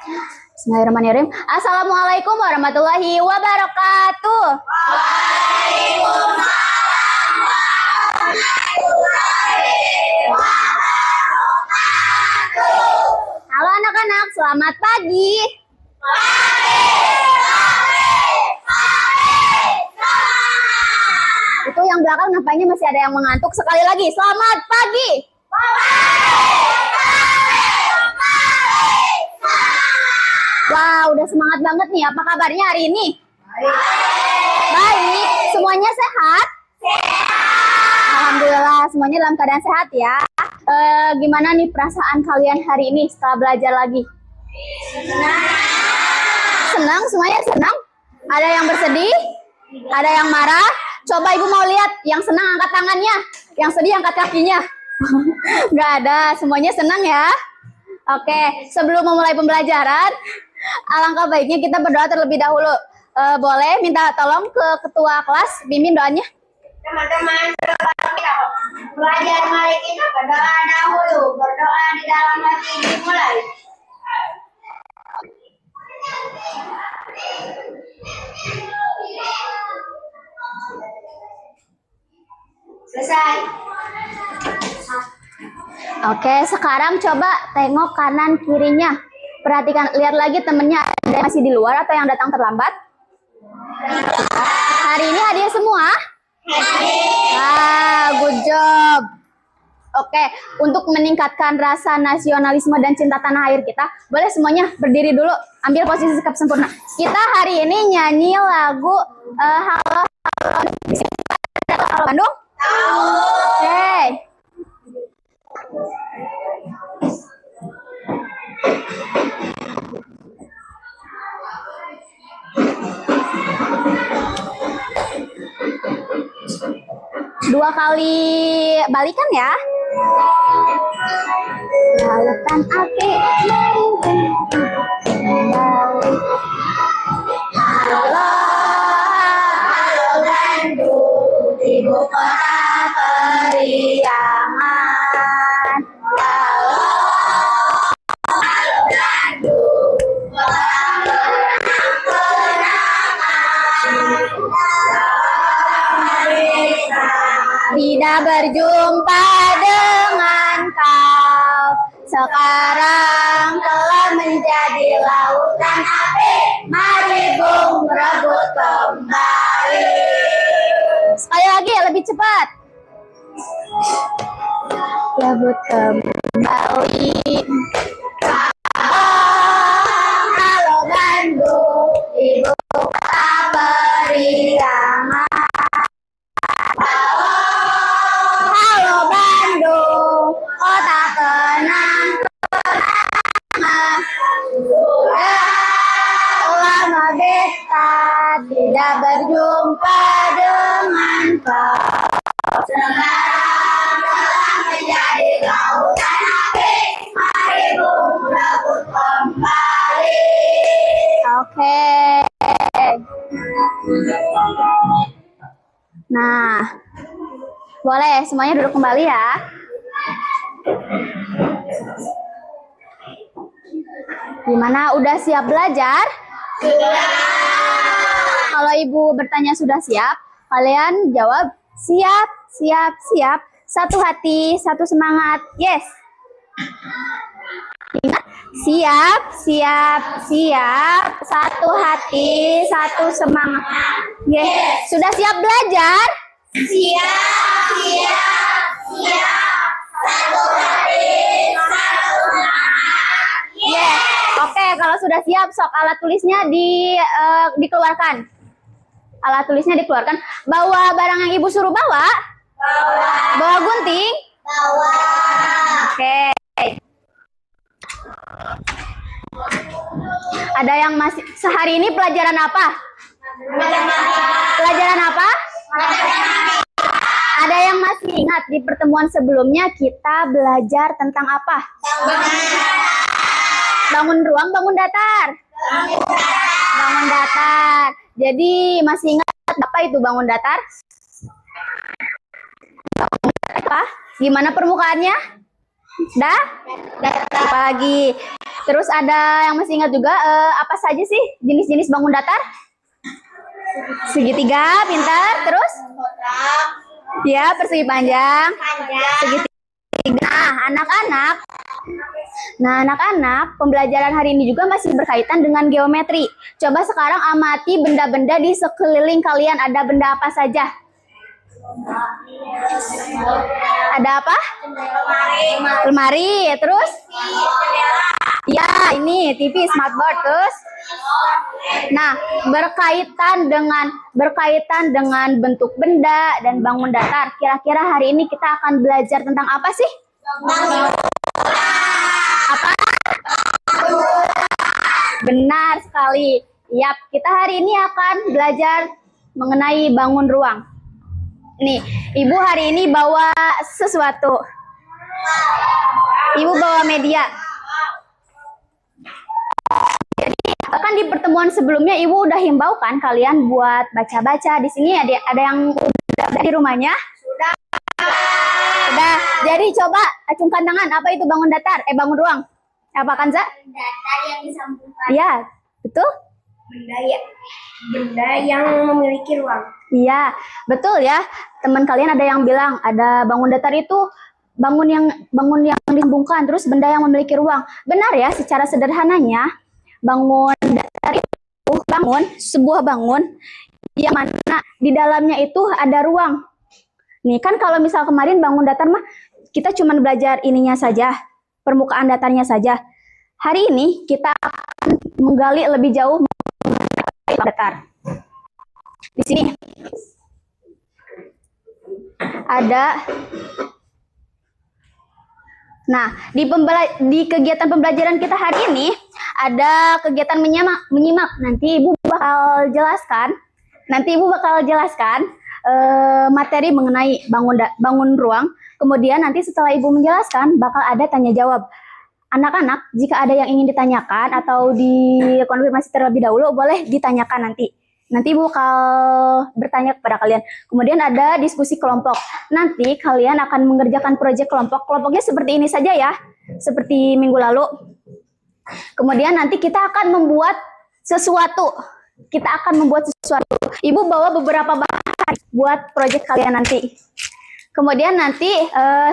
Bismillahirrahmanirrahim. Assalamualaikum warahmatullahi wabarakatuh. Waalaikumsalam warahmatullahi wabarakatuh. Halo anak-anak, selamat pagi. Itu yang belakang nampaknya masih ada yang mengantuk. Sekali lagi, selamat pagi. Wow, udah semangat banget nih. Apa kabarnya hari ini? Baik. Semuanya sehat? Alhamdulillah, semuanya dalam keadaan sehat ya. Gimana nih perasaan kalian hari ini setelah belajar lagi? Senang? Semuanya senang? Ada yang bersedih? Ada yang marah? Coba ibu mau lihat. Yang senang angkat tangannya. Yang sedih angkat kakinya. Gak ada. Semuanya senang ya? Oke, sebelum memulai pembelajaran, alangkah baiknya kita berdoa terlebih dahulu. Boleh minta tolong ke ketua kelas, bimbing doanya. Teman-teman, belajar mari kita berdoa dahulu. Berdoa di dalam hati dimulai. Selesai. Oke, sekarang coba tengok kanan kirinya. Perhatikan, lihat lagi temennya ada yang masih di luar atau yang datang terlambat. Hari ini hadir semua? Good job. Oke, untuk meningkatkan rasa nasionalisme dan cinta tanah air kita, boleh semuanya berdiri dulu, ambil posisi sikap sempurna. Kita hari ini nyanyi lagu Halo Halo Bandung. Oke. Dua kali balikan ya. Lautan api halo halo Bandung, ibu kota periangan. Halo halo Bandung, kota tidak berjumpa dengan kau, sekarang telah menjadi lautan api, mari bung rebut kembali. Sekali lagi lebih cepat. Rebut kembali. Halo Bandung, ibu kota periangan. Halo Bandung, kota kenang lama beta tidak berjumpa dengan kau, sekarang telah menjadi lautan api, mari bung rebut kembali. Oke. Nah, boleh semuanya duduk kembali ya. Gimana, udah siap belajar? Sudah. Kalau ibu bertanya sudah siap, kalian jawab siap, siap, siap. Satu hati, satu semangat. Yes. Ingat, siap, siap, siap. Satu hati, satu semangat. Yes. Sudah siap belajar? Siap, siap, siap. Satu hati, satu semangat. Yes. Oke, kalau sudah siap, sok alat tulisnya dikeluarkan. Alat tulisnya dikeluarkan. Bawa barang yang ibu suruh bawa. Bawa gunting. Bawa. Oke. Ada yang masih sehari ini pelajaran apa? Pelajaran apa? Ada yang masih ingat di pertemuan sebelumnya kita belajar tentang apa? Bangun ruang, bangun datar. Bangun datar. Jadi masih ingat apa itu bangun datar? Bangun datar apa? Gimana permukaannya? Dah? Apalagi? Terus ada yang masih ingat juga apa saja sih jenis-jenis bangun datar? Segitiga, pintar. Terus? Kotak. Ya, persegi panjang. Panjang. Segitiga. Anak-anak. Nah, anak-anak, pembelajaran hari ini juga masih berkaitan dengan geometri. Coba sekarang amati benda-benda di sekeliling kalian. Ada benda apa saja? Ada apa? Lemari. Terus? Ya, ini TV, smartboard. Terus? Nah, berkaitan dengan bentuk benda dan bangun datar. Kira-kira hari ini kita akan belajar tentang apa sih? Apa? Benar sekali. Yap, kita hari ini akan belajar mengenai bangun ruang. Nih, Ibu hari ini bawa sesuatu. Ibu bawa media. Jadi, kan di pertemuan sebelumnya Ibu udah himbau kan kalian buat baca-baca. Di sini ada yang udah di rumahnya? Sudah. Jadi coba acungkan tangan. Apa itu bangun datar? Bangun ruang. Apa Kanza? Datar yang disambungkan. Iya, betul? Benda yang memiliki ruang. Iya, betul ya. Teman kalian ada yang bilang ada bangun datar itu bangun yang disambungkan, terus benda yang memiliki ruang. Benar ya, secara sederhananya bangun datar itu sebuah bangun yang mana di dalamnya itu ada ruang. Nih kan kalau misal kemarin bangun datar mah kita cuma belajar ininya saja, permukaan datarnya saja. Hari ini kita akan menggali lebih jauh mengenai datar. Di sini ada. Nah, di kegiatan pembelajaran kita hari ini ada kegiatan menyimak. Nanti Ibu bakal jelaskan materi mengenai bangun ruang. Kemudian nanti setelah Ibu menjelaskan bakal ada tanya jawab. Anak-anak, jika ada yang ingin ditanyakan atau dikonfirmasi terlebih dahulu, boleh ditanyakan nanti. Nanti Ibu bakal bertanya kepada kalian. Kemudian ada diskusi kelompok. Nanti kalian akan mengerjakan proyek kelompok. Kelompoknya seperti ini saja ya, seperti minggu lalu. Kemudian nanti kita akan membuat sesuatu. Ibu bawa beberapa bahan buat proyek kalian nanti. Kemudian nanti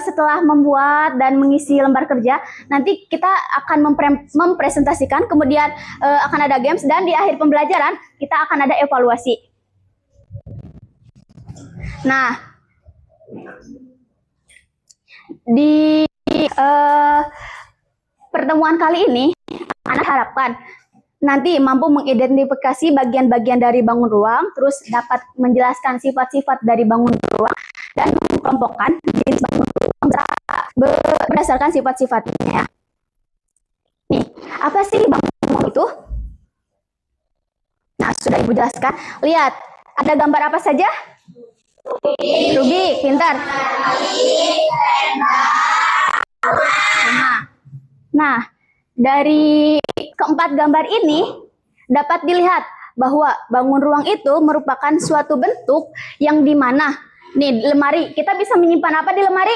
setelah membuat dan mengisi lembar kerja, nanti kita akan mempresentasikan, kemudian akan ada games, dan di akhir pembelajaran kita akan ada evaluasi. Nah, di pertemuan kali ini, anak harapkan nanti mampu mengidentifikasi bagian-bagian dari bangun ruang, terus dapat menjelaskan sifat-sifat dari bangun ruang, dan mengelompokkan jenis bangun ruang berdasarkan sifat-sifatnya. Nih, apa sih bangun ruang itu? Nah, sudah Ibu jelaskan. Lihat, ada gambar apa saja? Rubik, pintar. Nah, dari keempat gambar ini dapat dilihat bahwa bangun ruang itu merupakan suatu bentuk yang dimana, nih lemari, kita bisa menyimpan apa di lemari?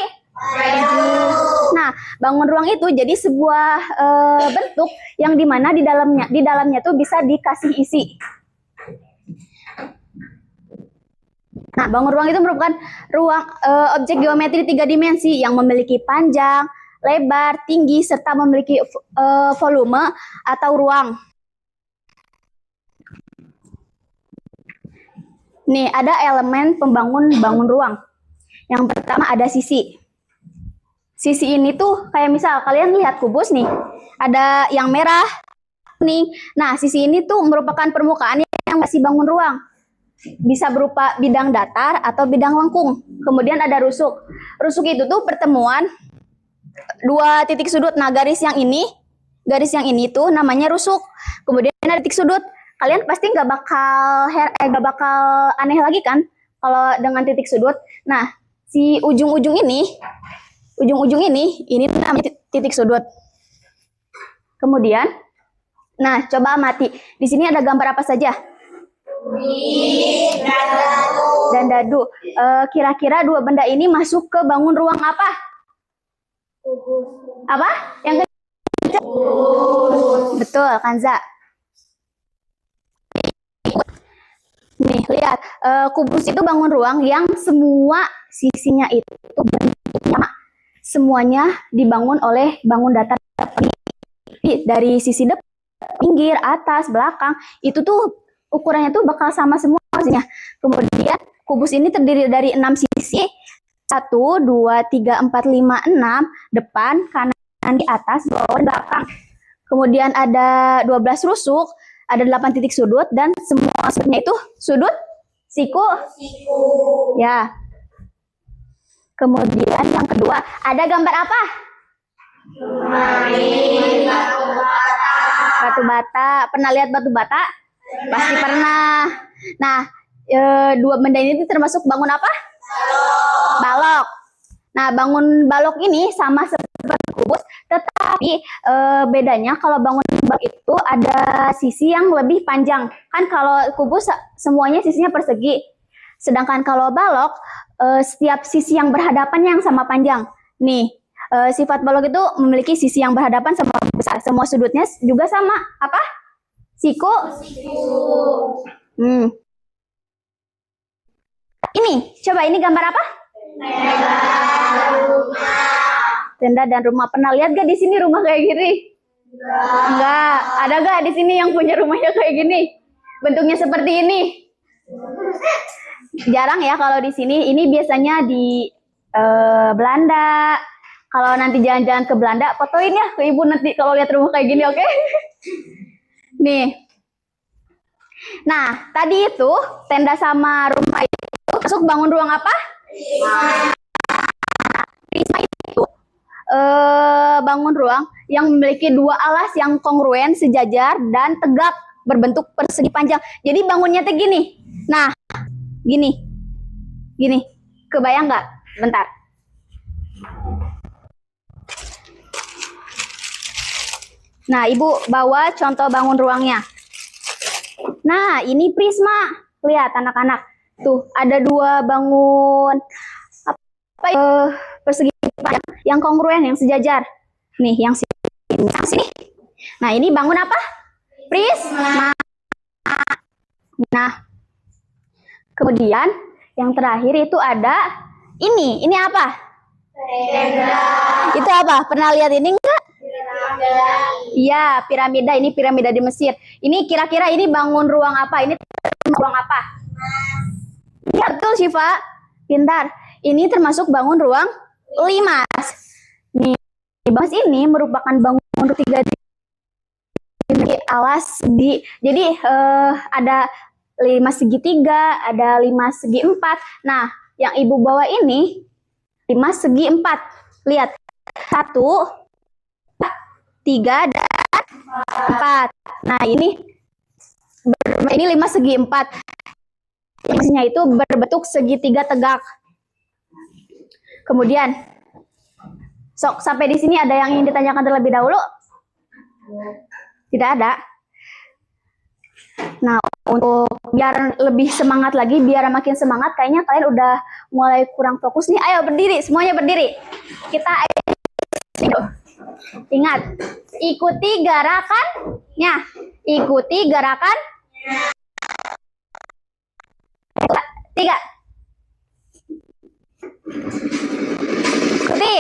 Nah, bangun ruang itu jadi sebuah bentuk yang dimana di dalamnya tuh bisa dikasih isi. Nah, bangun ruang itu merupakan objek geometri 3 dimensi yang memiliki panjang, lebar, tinggi, serta memiliki volume atau ruang. Nih, ada elemen pembangun bangun ruang. Yang pertama ada sisi. Sisi ini tuh kayak misal kalian lihat kubus nih, ada yang merah, kuning. Nah, sisi ini tuh merupakan permukaan yang masih bangun ruang. Bisa berupa bidang datar atau bidang lengkung. Kemudian ada rusuk. Rusuk itu tuh pertemuan dua titik sudut. Nah, garis yang ini tuh namanya rusuk. Kemudian ada titik sudut. Kalian pasti nggak bakal aneh lagi kan kalau dengan titik sudut. Nah, si ujung-ujung ini namanya titik sudut. Kemudian, nah coba amati. Di sini ada gambar apa saja? Dan dadu. Kira-kira dua benda ini masuk ke bangun ruang apa? Apa? Yang kecil? Betul, Kanza. Nih, lihat. Kubus itu bangun ruang yang semua sisinya itu bentuknya sama. Semuanya dibangun oleh bangun datar dari sisi depan, pinggir, atas, belakang. Itu tuh ukurannya tuh bakal sama semua sisinya. Kemudian kubus ini terdiri dari 6 sisi. 1, 2, 3, 4, 5, 6. Depan, kanan, di atas, bawah, belakang. Kemudian ada 12 rusuk. Ada 8 titik sudut dan semua sudutnya itu sudut siku. Ya. Kemudian yang kedua, ada gambar apa? Batu bata. Pernah lihat batu bata? Pasti pernah. Nah, dua benda ini termasuk bangun apa? Balok. Nah, bangun balok ini sama seperti kubus, tetapi bedanya kalau bangun balok itu ada sisi yang lebih panjang. Kan kalau kubus semuanya sisinya persegi. Sedangkan kalau balok, setiap sisi yang berhadapan yang sama panjang. Nih, sifat balok itu memiliki sisi yang berhadapan sama besar. Semua sudutnya juga sama. Apa? Siku. Ini, coba ini gambar apa? Tenda dan rumah. Pernah lihat gak di sini rumah kayak gini? Enggak. Ada gak di sini yang punya rumahnya kayak gini? Bentuknya seperti ini. Jarang ya kalau di sini. Ini biasanya di Belanda. Kalau nanti jalan-jalan ke Belanda, fotoin ya ke ibu nanti kalau lihat rumah kayak gini, oke? Nih. Nah, tadi itu tenda sama rumah itu masuk bangun ruang apa? Prisma itu bangun ruang yang memiliki dua alas yang kongruen, sejajar, dan tegak berbentuk persegi panjang. Jadi bangunnya tuh gini. Nah, gini. Kebayang nggak? Bentar. Nah, Ibu bawa contoh bangun ruangnya. Nah, ini prisma. Lihat anak-anak. Tuh, ada dua bangun persegi panjang yang kongruen, yang sejajar. Nih, yang sini. Nah, ini bangun apa? Prisma. Nah, kemudian yang terakhir itu ada ini. Ini apa? Itu apa? Pernah lihat ini enggak? Iya, piramida. Ini piramida di Mesir. Ini kira-kira ini bangun ruang apa? Ini ruang apa? Ya, betul Syifa. Pintar. Ini termasuk bangun ruang limas. Nih, limas ini merupakan bangun ketiga di alas segi. Jadi ada 5 segitiga, ada 5 segi 4. Nah, yang Ibu bawa ini 5 segi 4. Lihat. 1, 3, dan 4. Nah, ini 5 segi 4. Isinya itu berbentuk segitiga tegak. Kemudian, sok sampai di sini ada yang ingin ditanyakan terlebih dahulu? Tidak ada. Nah, untuk biar lebih semangat lagi, biar makin semangat, kayaknya kalian udah mulai kurang fokus nih. Ayo berdiri, semuanya berdiri. Kita ingat, ikuti gerakannya. Ikuti gerakan. 3. Ikuti.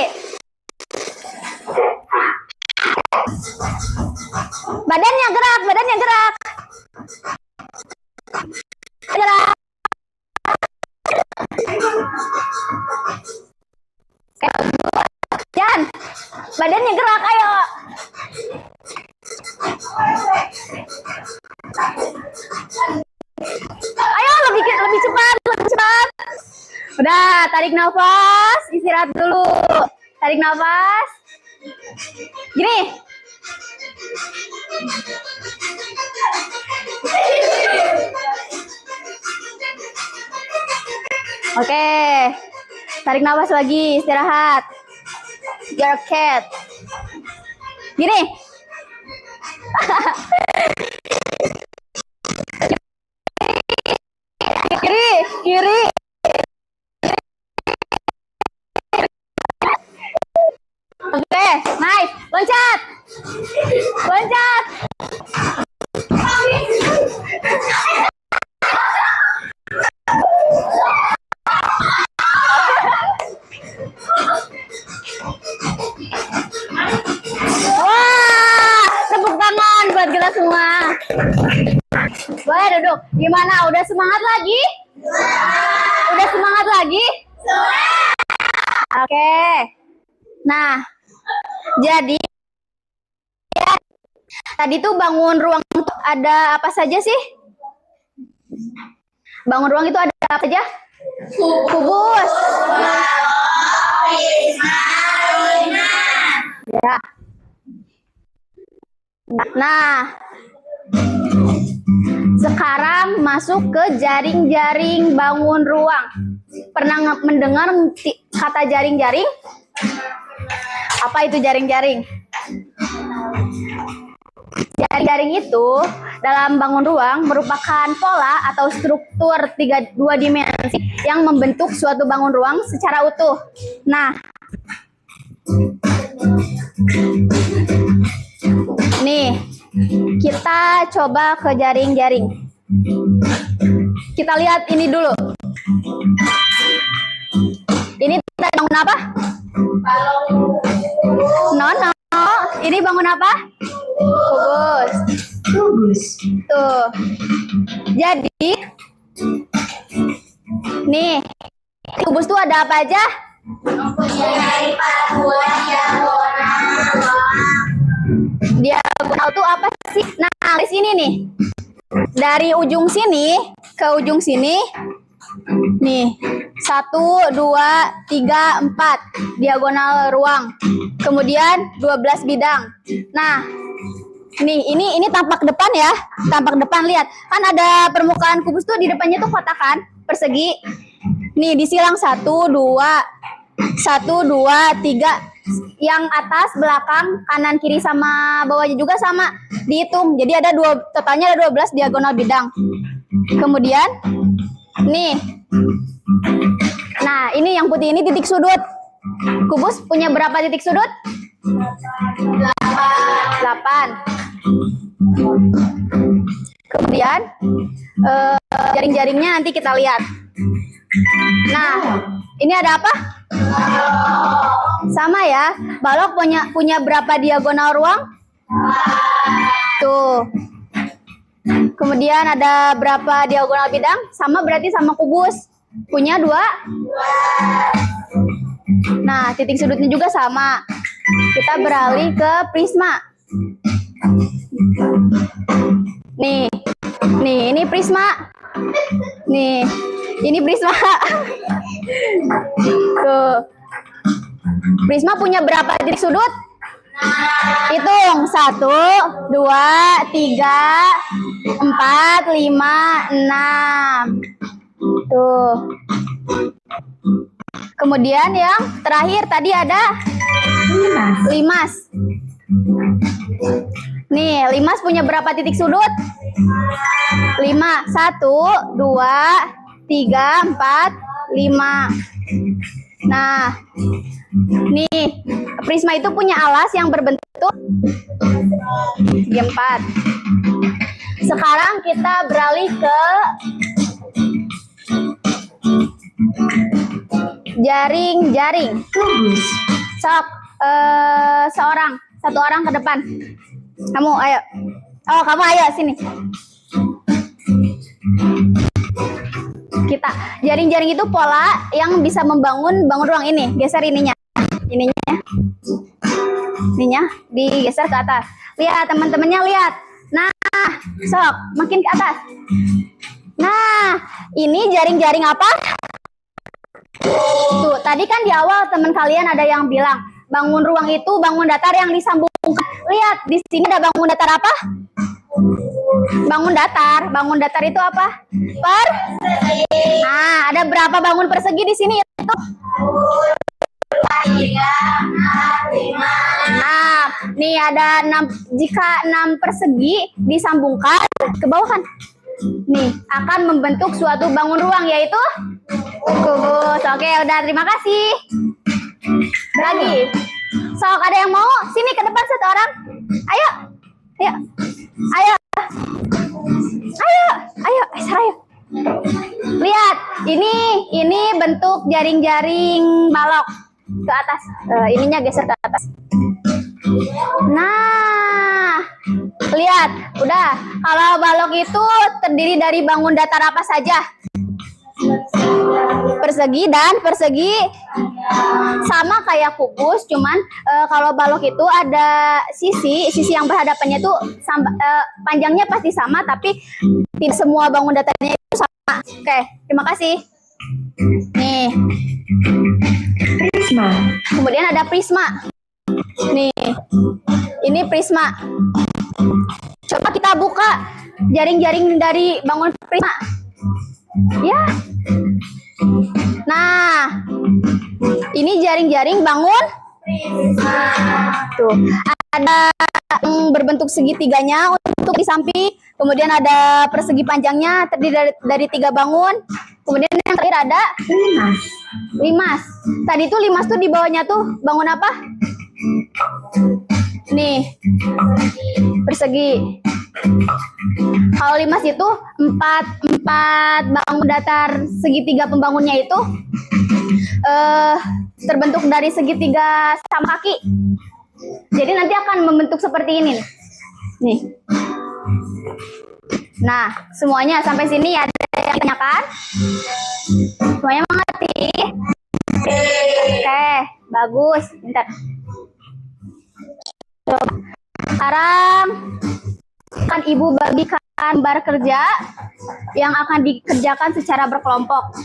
Badannya gerak, badannya gerak. Gerak. Jangan. Badannya gerak, ayo. Ayo lebih cepat, lebih cepat. Udah, tarik nafas, istirahat dulu. Tarik nafas. Gini. Oke. Tarik nafas lagi, istirahat. Your cat. Gini. Kiri. Loncat. Loncat. Wah, tepuk tangan buat kita semua. Boleh duduk. Gimana? Udah semangat lagi? Udah semangat lagi? Oke. Nah, jadi ya, tadi tuh bangun ruang itu ada apa saja sih? Bangun ruang itu ada apa saja? Kubus. Ya. Nah, sekarang masuk ke jaring-jaring bangun ruang. Pernah mendengar kata jaring-jaring? Apa itu jaring-jaring? Jaring-jaring itu dalam bangun ruang merupakan pola atau struktur dua dimensi yang membentuk suatu bangun ruang secara utuh. Nah, nih, kita coba ke jaring-jaring. Kita lihat ini dulu. Ini bangun apa? No. Ini bangun apa? Kubus. Kubus. Tuh. Jadi, nih, kubus tuh ada apa aja? Mempunyai buah Diagonal tuh apa sih? Nah, di sini nih. Dari ujung sini ke ujung sini. Nih, 1, 2, 3, 4 diagonal ruang. Kemudian 12 bidang. Nah, nih ini tampak depan ya. Tampak depan, lihat. Kan ada permukaan kubus tuh di depannya tuh kotak kan? Persegi. Nih, disilang 1, 2, 3. Yang atas, belakang, kanan, kiri sama bawahnya juga sama. Dihitung. Jadi ada totalnya ada 12 diagonal bidang. Kemudian nih. Nah, ini yang putih ini titik sudut. Kubus punya berapa titik sudut? 8. Kemudian jaring-jaringnya nanti kita lihat. Nah, ini ada apa? Sama ya. Balok punya berapa diagonal ruang? Tuh. Kemudian ada berapa diagonal bidang? Sama berarti sama kubus. Punya 2? Nah, titik sudutnya juga sama. Kita beralih ke prisma. Nih, ini prisma. Nih, ini prisma. Tuh. Prisma punya berapa titik sudut? Hitung. 1, 2, 3, 4, 5, 6. Tuh. Kemudian yang terakhir tadi ada limas. Nih, limas punya berapa titik sudut? 5. 1, 2, 3, 4, 5. Nah, nih, prisma itu punya alas yang berbentuk segi 4. Sekarang kita beralih ke jaring-jaring. Sok, satu orang ke depan. Kamu ayo. Oh, kamu ayo sini. Kita jaring-jaring itu pola yang bisa bangun ruang ini. Geser ininya digeser ke atas. Lihat teman-temannya, lihat. Nah, sok makin ke atas. Nah, ini jaring-jaring apa? Tuh, tadi kan di awal teman kalian ada yang bilang bangun ruang itu bangun datar yang disambungkan. Lihat, di sini ada bangun datar apa? Bangun datar itu apa? Nah, ada berapa bangun persegi di sini itu? 5. Nah, nih ada 6. Jika 6 persegi disambungkan ke bawah kan? Nih, akan membentuk suatu bangun ruang yaitu kubus. Oke, udah, terima kasih. Lagi. Sok, ada yang mau? Sini ke depan satu orang. Ayo. Ayo. Ayo. Ayo. Ayo. Ayo. Lihat, ini bentuk jaring-jaring balok ke atas. Ininya geser ke atas. Nah, lihat, udah. Kalau balok itu terdiri dari bangun datar apa saja? Persegi dan persegi, sama kayak kubus, cuman kalau balok itu ada sisi yang berhadapannya tuh panjangnya pasti sama, tapi tidak semua bangun datarnya itu sama. Oke, terima kasih. Nih, Prisma. kemudian ada prisma. Nih, ini prisma. Coba kita buka jaring-jaring dari bangun prisma. Ya. Nah, ini jaring-jaring bangun prisma. Tuh, ada yang berbentuk segitiganya untuk di samping. Kemudian ada persegi panjangnya terdiri dari 3 bangun. Kemudian yang terakhir ada limas. Tadi tuh limas tuh di bawahnya tuh bangun apa? Nih, persegi. Kalau limas itu empat bangun datar segitiga pembangunnya itu terbentuk dari segitiga sama kaki. Jadi nanti akan membentuk seperti ini nih. Nah, semuanya sampai sini ada yang ditanyakan? Semuanya mengerti? Oke, bagus. Bentar. Sekarang kan Ibu bagikan gambar kerja yang akan dikerjakan secara berkelompok.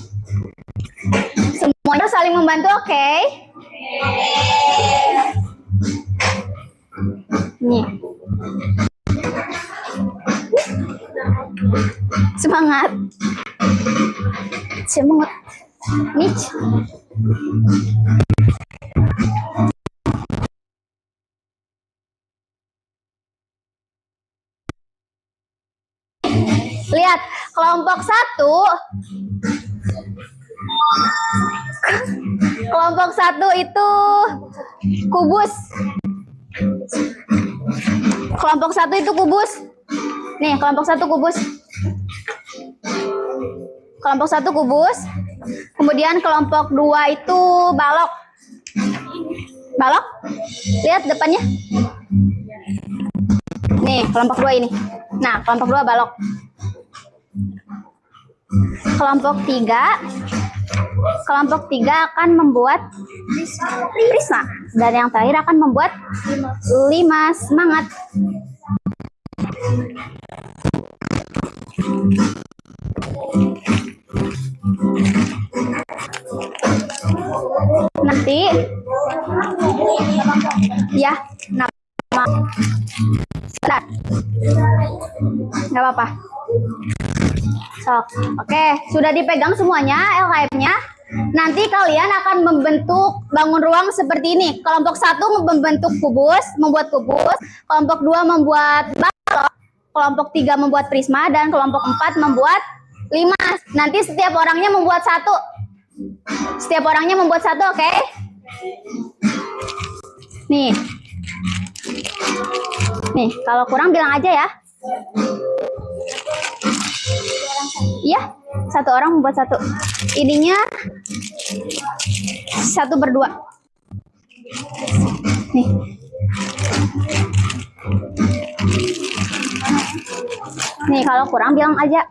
Semuanya saling membantu, oke? Nih. Semangat. Semangat. Nih. Lihat, kelompok 1. Kelompok 1 itu kubus. Kelompok 1 itu kubus. Nih, kelompok 1 kubus. Kelompok 1 kubus. Kemudian kelompok 2 itu balok. Balok? Lihat depannya. Nih, kelompok 2 ini. Nah, kelompok 2 balok. Kelompok 3. Kelompok 3 akan membuat prisma. Dan yang terakhir akan membuat limas. Semangat. Nanti ya, nama sebentar, nggak apa-apa. Sok, oke, sudah dipegang semuanya LKM-nya. Nanti kalian akan membentuk bangun ruang seperti ini. Kelompok 1 membentuk kubus, membuat kubus. Kelompok 2 membuat balok. Kelompok 3 membuat prisma. Dan kelompok 4 membuat limas. Nanti setiap orangnya membuat 1. Setiap orangnya membuat 1, oke? Nih. Nih, kalau kurang bilang aja ya. Iya, 1 orang membuat 1. Ininya 1 berdua. Nih. Nih, kalau kurang bilang aja.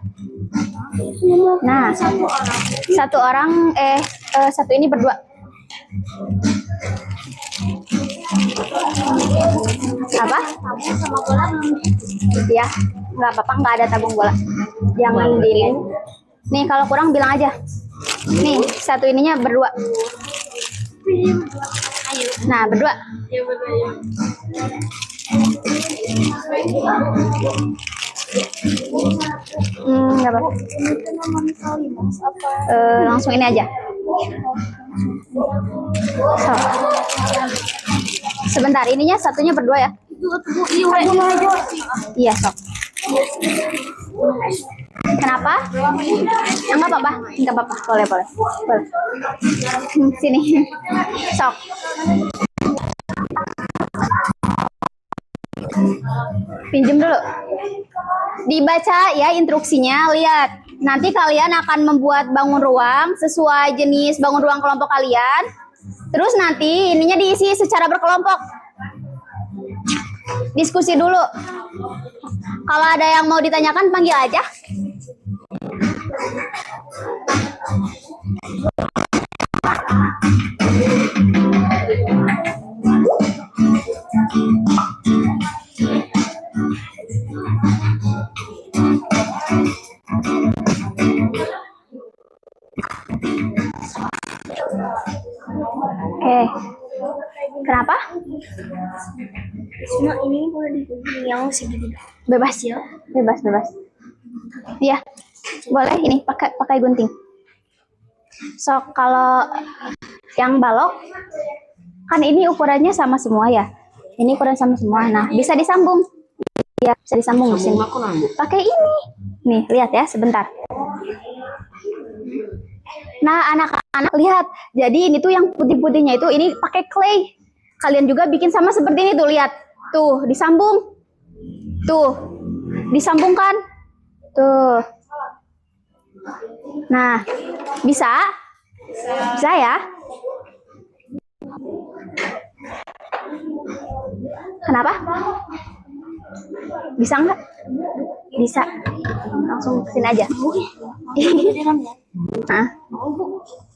Nah, 1 orang, 1 ini berdua. Apa? Tabung sama bola belum? Ya, nggak apa-apa, nggak ada tabung bola. Jangan dilihat. Nih, kalau kurang bilang aja. Nih, 1 ininya berdua. Nah, berdua. Nggak apa-apa. Langsung ini aja. So. Sebentar, ininya 1-nya berdua ya. Iya, sok. Kenapa? Enggak apa-apa, enggak apa-apa. Boleh. Sini. Sok. Pinjem dulu. Dibaca ya instruksinya, lihat. Nanti kalian akan membuat bangun ruang sesuai jenis bangun ruang kelompok kalian. Terus nanti ininya diisi secara berkelompok. Diskusi dulu. Kalau ada yang mau ditanyakan panggil aja. Oke. Kenapa? Cuma ini boleh digunting yang segitu. Bebas ya. Bebas. Iya. Boleh ini pakai gunting. So, kalau yang balok kan ini ukurannya sama semua ya. Ini ukuran sama semua. Nah, bisa disambung. Ya, bisa disambung di sini. Pakai ini. Nih, lihat ya sebentar. Nah, anak-anak lihat. Jadi ini tuh yang putih-putihnya itu ini pakai clay. Kalian juga bikin sama seperti ini tuh, lihat. Tuh, disambung. Tuh. Disambungkan. Tuh. Nah, bisa? Bisa ya? Kenapa? Bisa nggak? Bisa. Langsung kesini aja. Hah?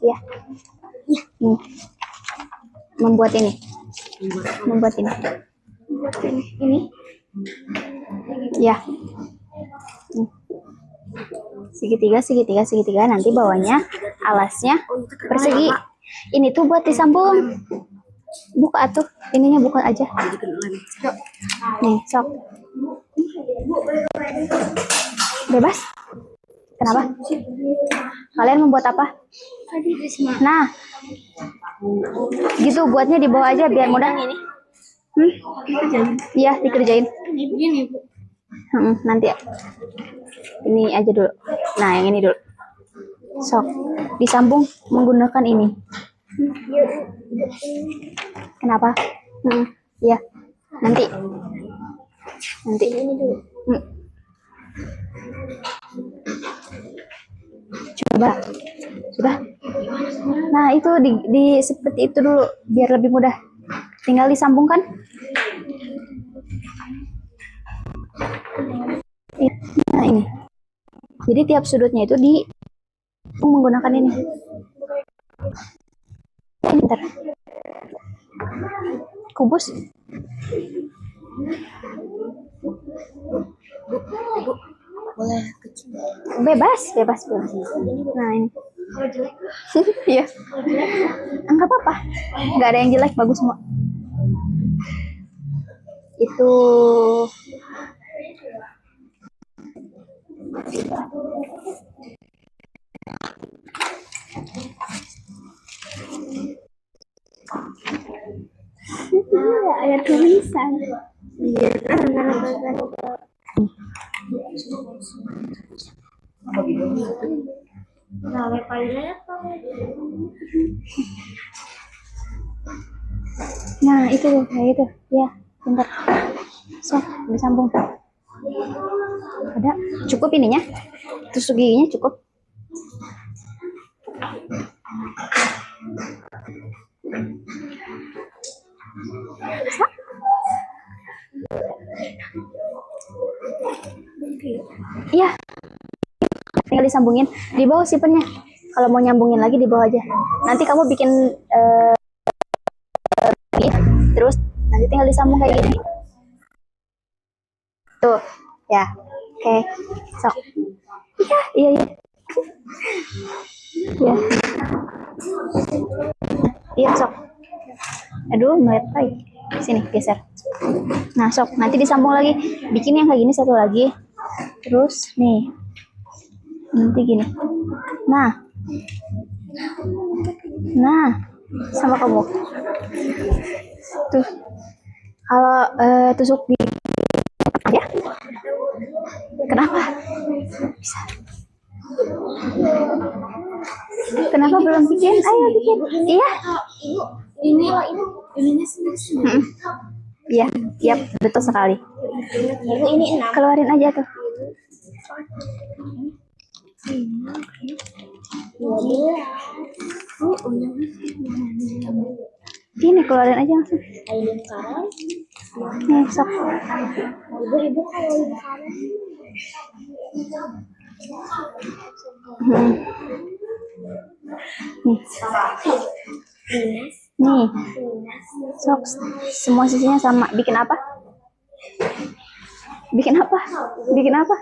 Iya. Nih. Membuat ini. Ini. Ya. Segitiga. Nanti bawahnya alasnya persegi. Ini tuh buat disambung. Buka tuh. Ininya buka aja. Nih, sok. Bebas. Kenapa? Kalian membuat apa? Nah. Gitu buatnya di bawah aja biar mudah. Iya, dikerjain. Nanti ya. Ini aja dulu. Nah, yang ini dulu. Sok. Disambung menggunakan ini. Kenapa? Ya. Nanti. Ini dulu. Coba. Sudah? Nah, itu di seperti itu dulu biar lebih mudah. Tinggal disambungkan. Nah, ini. Jadi tiap sudutnya itu menggunakan ini. Bentar. Kubus. Boleh kecil. Bebas. Nah, ini. Iya. Enggak apa-apa. Enggak ada yang jelek, bagus semua. Itu ada tulisan. Iya. Nah, itu kayak itu. Ya, bentar. So, disambung. Ada cukup ininya. Tusuk giginya cukup. Bisa? Iya. Tinggal disambungin di bawah sipennya. Kalau mau nyambungin lagi di bawah aja. Nanti kamu bikin terus nanti tinggal disambung kayak gini. Tuh, ya. Oke. Sok. Iya. Ya. Iya, sok. Aduh, ngeliat baik. Sini, geser. Nah, sok. Nanti disambung lagi. Bikin yang kayak gini satu lagi. Terus, nih. Nanti gini. Nah. Sama kamu. Tuh. Kalau tusuk di ya. Kenapa? Bisa. Kenapa belum bikin? Ayo bikin. Iya. Ininya sendiri. Iya, betul sekali. Ibu ini 6. Keluarin aja tuh. 12. Ini keluarin aja langsung. Ayo sekarang. Nih, sok. Ibu kalau sekarang. Hmm. Nih. Nih. Sok. Semua sisinya sama. Bikin apa? Bikin apa? Bikin apa?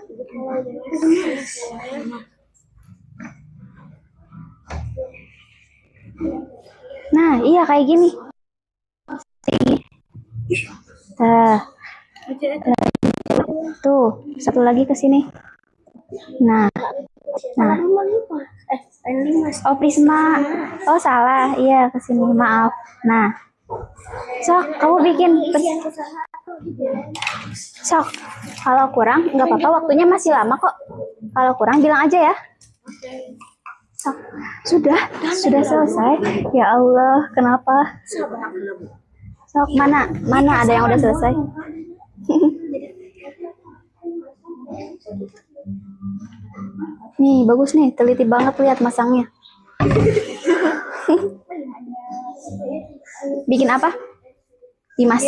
Nah, iya kayak gini. Nah, tuh, satu lagi ke sini. Nah. Nah. Oh, prisma. Oh, salah. Iya, ke sini. Maaf. Nah. Sok, kamu bikin. Sok. Kalau kurang, nggak apa-apa. Waktunya masih lama kok. Kalau kurang, bilang aja ya. Sok. Sudah selesai. Ya Allah, kenapa? Sok, mana ada yang udah selesai? Nih, bagus nih. Teliti banget lihat masangnya. Bikin apa? Dimas.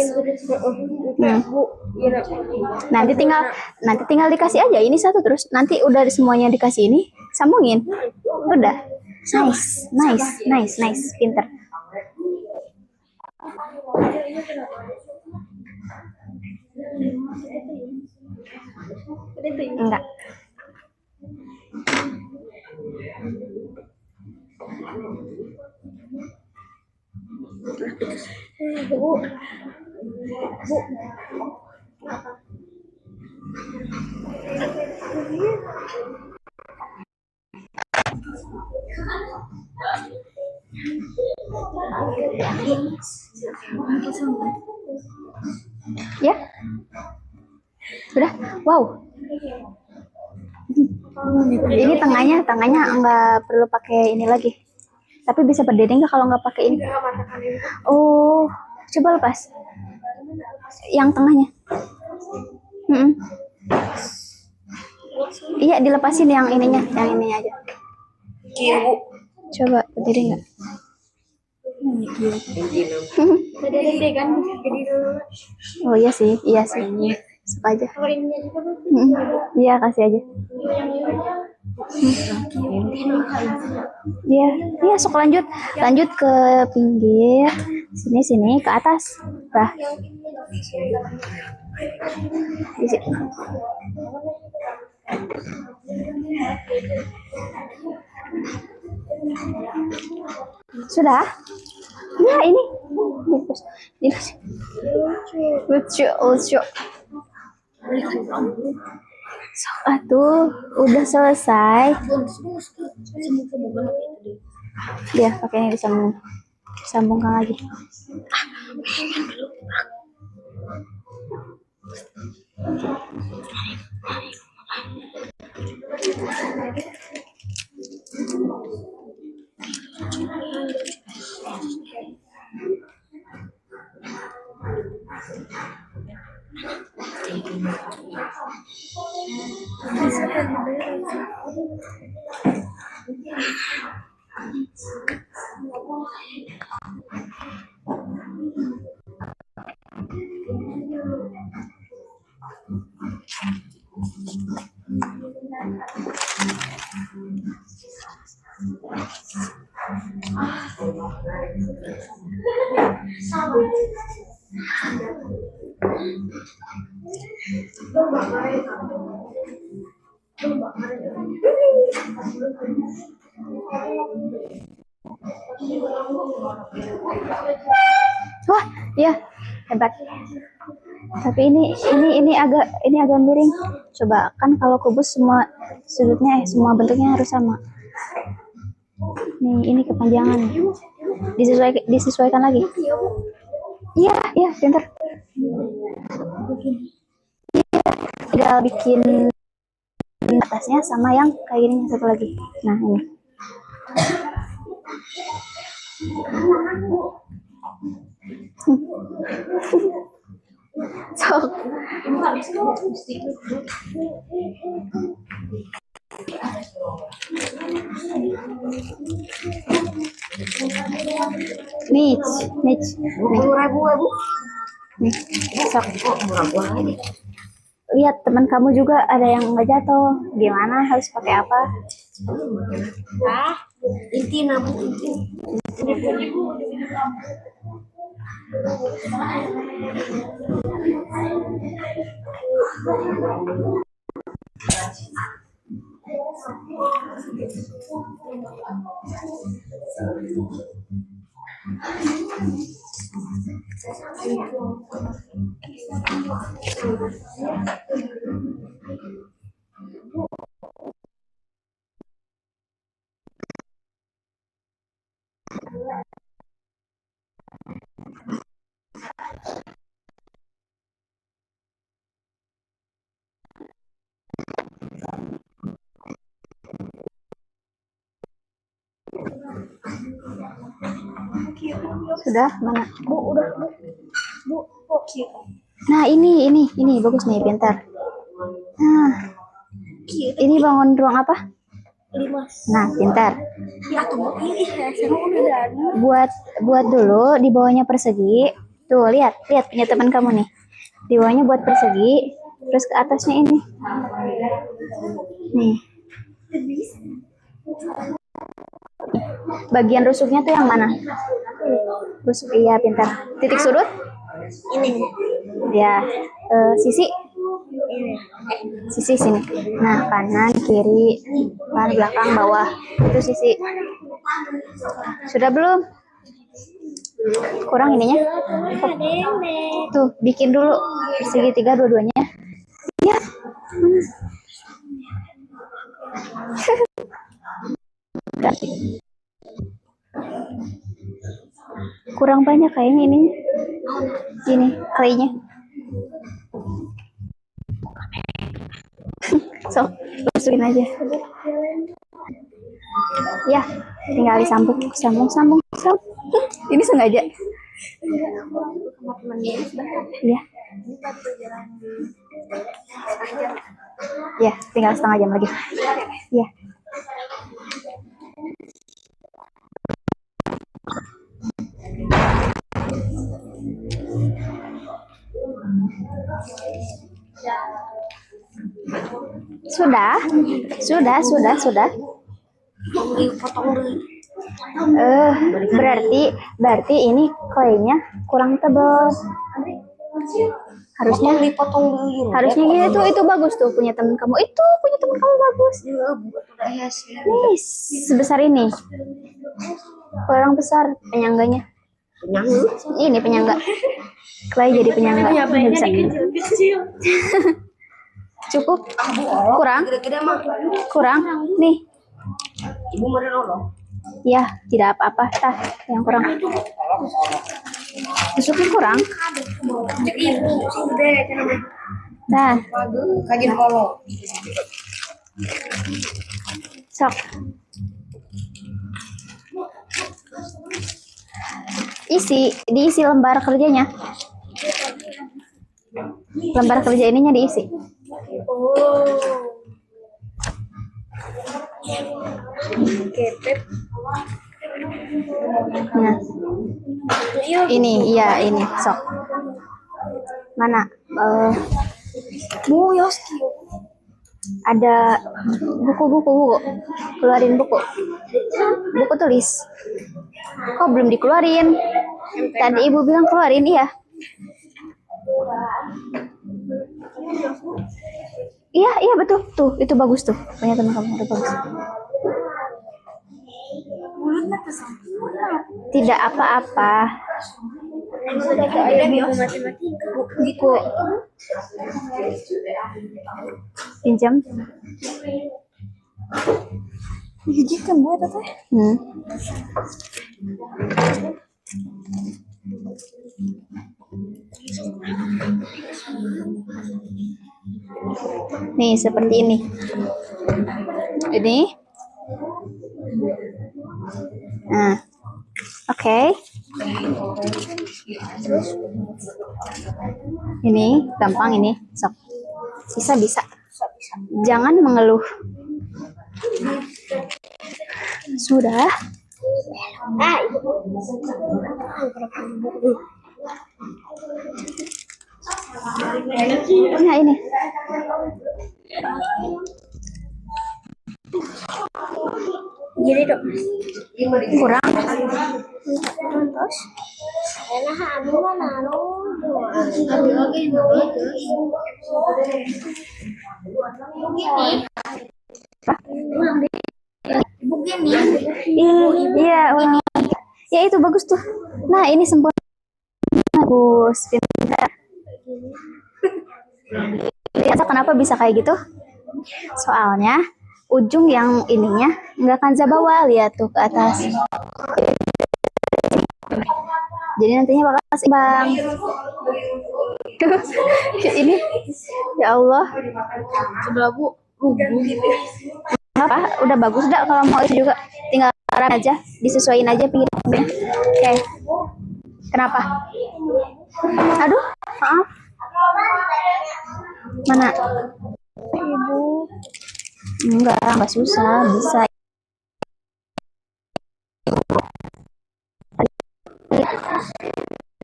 Nanti tinggal dikasih aja ini satu terus. Nanti udah semuanya dikasih ini, sambungin. Udah. Nice. Pinter. Enggak. Ya. Udah. Wow. Ini tengahnya nggak perlu pakai ini lagi. Tapi bisa berdiri nggak kalau nggak pakai ini? Oh, coba lepas. Yang tengahnya. Iya, dilepasin yang ininya aja. Coba berdiri nggak? Oh iya sih. Sok aja. Iya, kasih aja. Iya, sok lanjut ke pinggir. Sini ke atas. Bah. Di sini. Sudah? Ya, ini. Lucu. Sok atuh, udah selesai. Ya, pakai ini disambungkan lagi. Wah, iya, hebat. Tapi ini agak miring. Coba kan kalau kubus semua sudutnya semua bentuknya harus sama. Nih, ini kepanjangan. Disesuaikan lagi. Iya, pintar. Tinggal bikin atasnya sama yang kayak gini satu lagi. Nah, ini. Sok. Nih, nih, nih, sok. Lihat teman kamu juga ada yang nggak jatuh. Gimana? Harus pakai apa? Inti nabu inti. Sudah mana? Bu, udah bu. Bu, kok cute. Nah ini bagus nih, pintar. Nah, ini bangun ruang apa? 5. Nah, pintar. Ya tuh, ini saya udah dana. Buat dulu di bawahnya persegi. Tuh, lihat punya teman kamu nih. Di bawahnya buat persegi, terus ke atasnya ini. Nih. Bagian rusuknya tuh yang mana? Rusuk, iya, pintar. Titik sudut? Ini. Ya, sisi. Sisi sini. Nah, kanan, kiri, depan, belakang, bawah. Itu sisi. Sudah belum? Kurang ininya? Tuh, bikin dulu segitiga dua-duanya. Ya. Kurang banyak kayaknya ini claynya. So, masukin aja. Ya, tinggal disambung. Ini sengaja. Ya. Ya, tinggal setengah jam lagi. Ya. Sudah. Berarti ini claynya kurang tebal. Harusnya gitu. Itu bagus tuh punya teman kamu. Bagus. Nih, sebesar ini. Kurang besar penyangganya. Ini penyangga. Clay jadi penyangga. Nggak bisa. Cukup? Kurang? Nih. Ibu mau nolong. Ya, tidak apa-apa. Tah, yang kurang. Tusuknya kurang. Nah, Kajian polo. sok. Diisi lembar kerjanya. Lembar kerja ininya diisi. Nah, ini sok. Mana? Bu Yoski. Ada buku. Keluarin buku tulis. Kok belum dikeluarin? Tadi ibu bilang keluarin, iya. Iya betul tuh, itu bagus tuh. Punya teman kamu udah bagus. Tidak apa-apa. Buku pinjam. Kan buat apa? Nih seperti ini. Nah, oke. Ini gampang ini. Sok. Bisa. Jangan mengeluh. Sudah. Nah, ini. Gini dong. Kurang. Terus. Enak anu mana anu. Begini. Iya, ya itu bagus tuh. Nah, ini sempurna. Bagus, pintar. Lihat kenapa bisa kayak gitu? Soalnya ujung yang ininya nggak kanza bawah, lihat tuh ke atas. Jadi nantinya bakal seimbang. Ini, ya Allah. Sebelah Bu. Apa? Udah bagus dah kalau mau itu juga. Tinggal arah aja, disesuaiin aja pinggirnya. Oke. Kenapa? Aduh, maaf. Mana? Ibu. Enggak susah, bisa.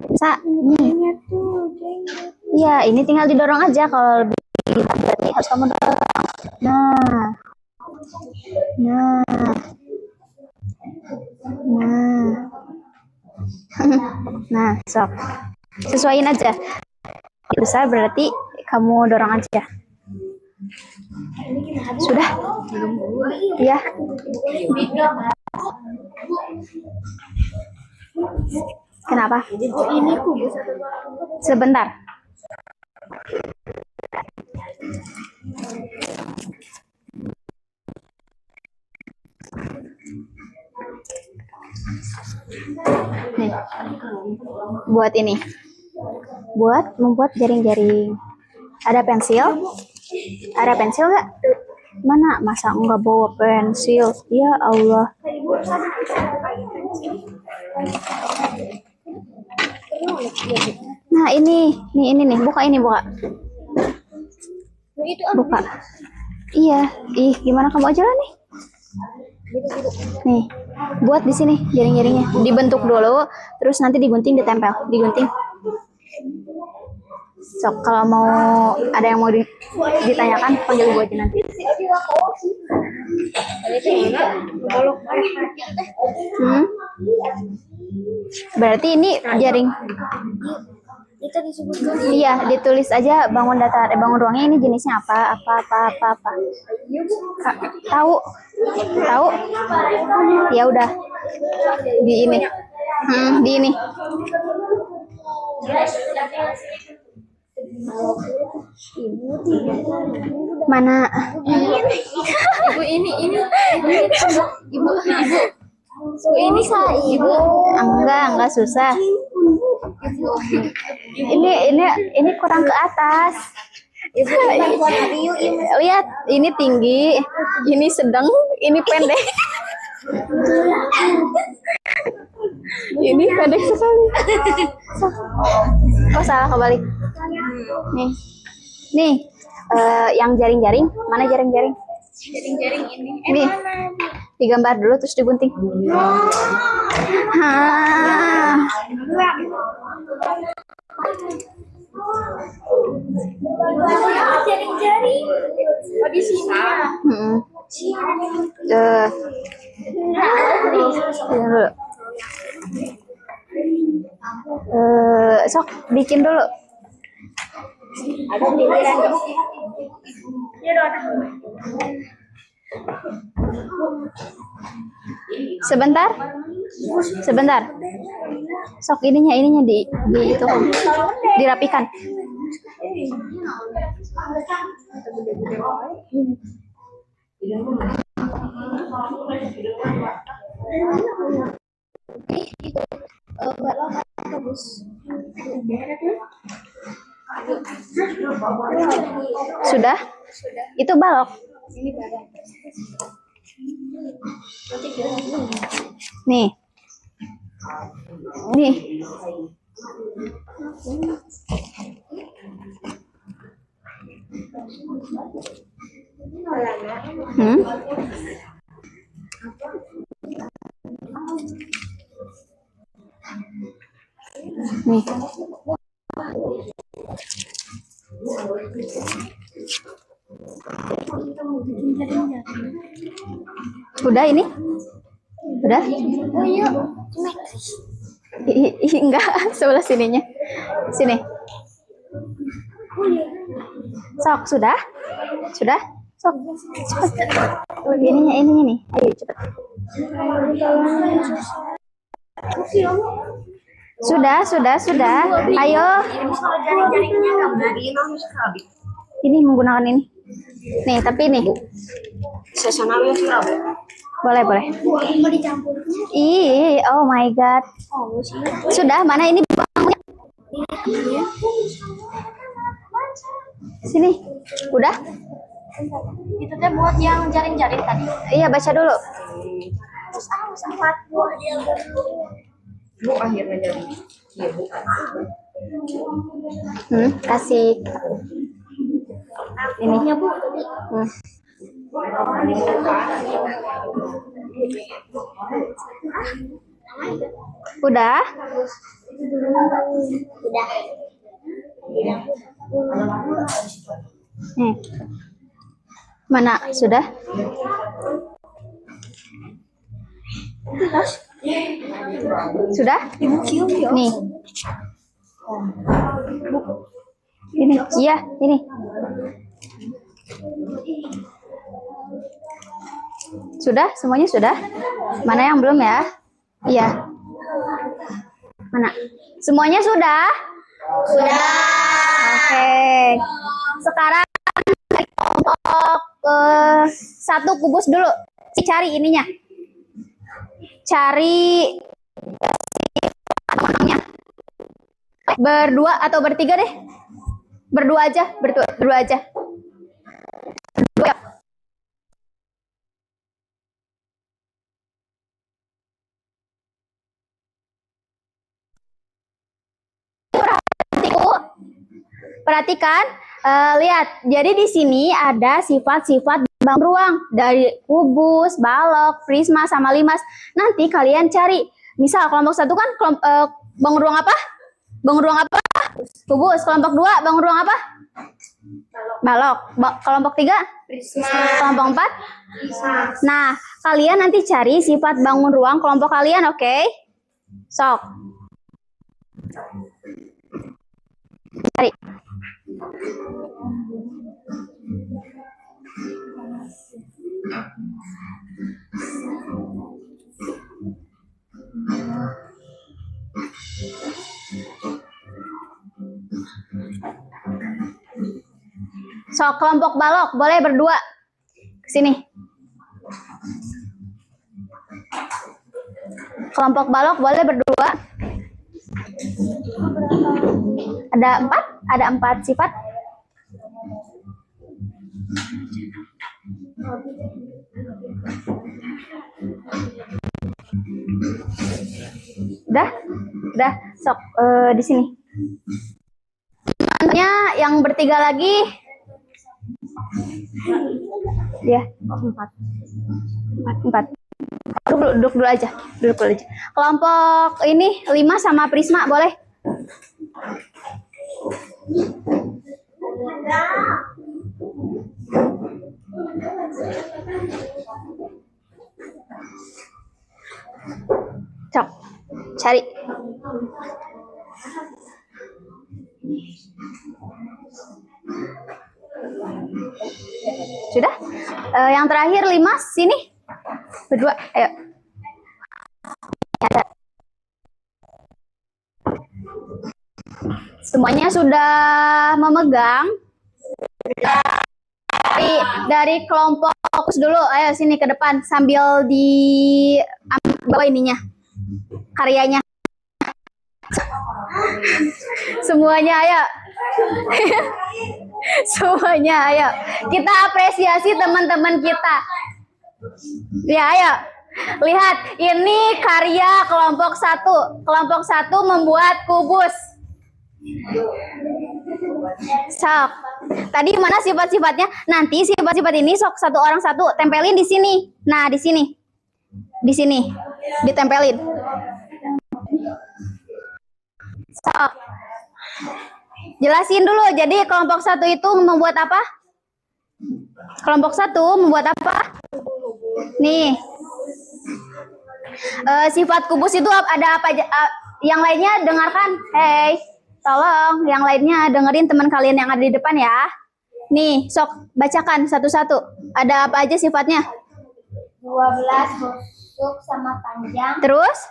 Bisa. Nih. Iya, ini tinggal didorong aja. Kalau lebih berarti harus kamu dorong. Nah. Nah, sok. Sesuaiin aja. Besar berarti kamu dorong aja. Sudah? Iya. Kenapa? Ini kubus. Sebentar. Nih. Buat ini. Buat membuat jaring-jaring. Ada pensil? Ada pensil nggak? Mana? Masa nggak bawa pensil? Ya Allah. Nah, ini nih. Buka. Buka. Iya. Ih, gimana kamu aja lah nih? Nih, buat di sini jaring-jaringnya. Dibentuk dulu, terus nanti digunting, ditempel, digunting. Sok, kalau mau ada yang mau ditanyakan, panggil gue aja nanti. Berarti ini jaring. Iya, ditulis aja bangun datar, bangun ruangnya ini jenisnya apa. Tahu? Ya udah. Di ini. Di ini. Mana? Ibu ini. Ibu. Ibu. Enggak susah. Ini kurang ke atas. Lihat, ini tinggi, ini sedang, ini pendek. Ini pendek sekali. Oh, salah kebalik. Nih, yang jaring-jaring, mana jaring-jaring? Jaring-jaring ini. Nih, digambar dulu terus digunting. Jaring-jaring. Oh, di sini ya. Dulu. Sok bikin dulu. Ada pinggiran dong. Sebentar. Sok ininya di itu dirapikan. Sudah? Itu balok. Nih. Nih. Hmm? Nih. Udah ini? Udah? Oh iya. Enggak, sebelah sininya. Sini. Sok, sudah? Sudah? Sok. Cepat. Ininya nih. Ayo cepat. Sudah. Ayo. Ini menggunakan ini. Nih, tapi nih. Boleh. Mau dicampur. Ih, oh my god. Sudah, mana ini bangnya? Sini. Udah? Itu teh buat yang jaring-jaring tadi. Iya, baca dulu. Terus empat buah dia Bu akhirnya jadi. Iya, Bu. Kasih ininya Bu. Udah? Udah. Nih. Mana? Sudah? Sudah? Ibu cium ya. Nih. Ini. Iya, ini. Sudah? Semuanya sudah? Mana yang belum ya? Iya. Mana? Semuanya sudah? Sudah. Oke. Sekarang dari kelompok satu kubus dulu. Cari ininya. Cari namanya. Berdua atau bertiga deh. Berdua aja, berdua aja. Berdua. Perhatikan, lihat. Jadi di sini ada sifat-sifat bangun ruang dari kubus, balok, prisma, sama limas. Nanti kalian cari. Misal kelompok satu kan bangun ruang apa? Bangun ruang apa? Kubus. Kelompok dua bangun ruang apa? Balok. Kelompok tiga? Prisma. Kelompok empat? Prisma. Nah, kalian nanti cari sifat bangun ruang kelompok kalian, oke? Sok. Cari. So, kelompok balok boleh berdua. Kesini. Kelompok balok boleh berdua. Ada empat sifat. Udah, sok di sini. Mantannya yang bertiga lagi. Ya, empat. Duduk dulu aja. Kelompok ini 5 sama Prisma boleh. Cok, cari. Sudah? Yang terakhir 5 sini. Berdua, ayo. Semuanya sudah memegang. Dari kelompok fokus dulu, ayo sini ke depan sambil di bawa ininya, karyanya. Semuanya ayo. Semuanya ayo. Kita apresiasi teman-teman kita. Ya ayo. Lihat, ini karya kelompok 1. Kelompok 1 membuat kubus. Sok. Tadi mana sifat-sifatnya? Nanti sifat-sifat ini sok satu orang satu tempelin di sini. Nah, di sini. Di sini. Ditempelin. Sok. Jelasin dulu. Jadi kelompok 1 itu membuat apa? Kelompok 1 membuat apa? Nih. Sifat kubus itu ada apa aja? Yang lainnya dengarkan. Hey. Tolong yang lainnya dengerin teman kalian yang ada di depan ya. Nih, sok bacakan satu-satu. Ada apa aja sifatnya? 12 busuk sama panjang. Terus?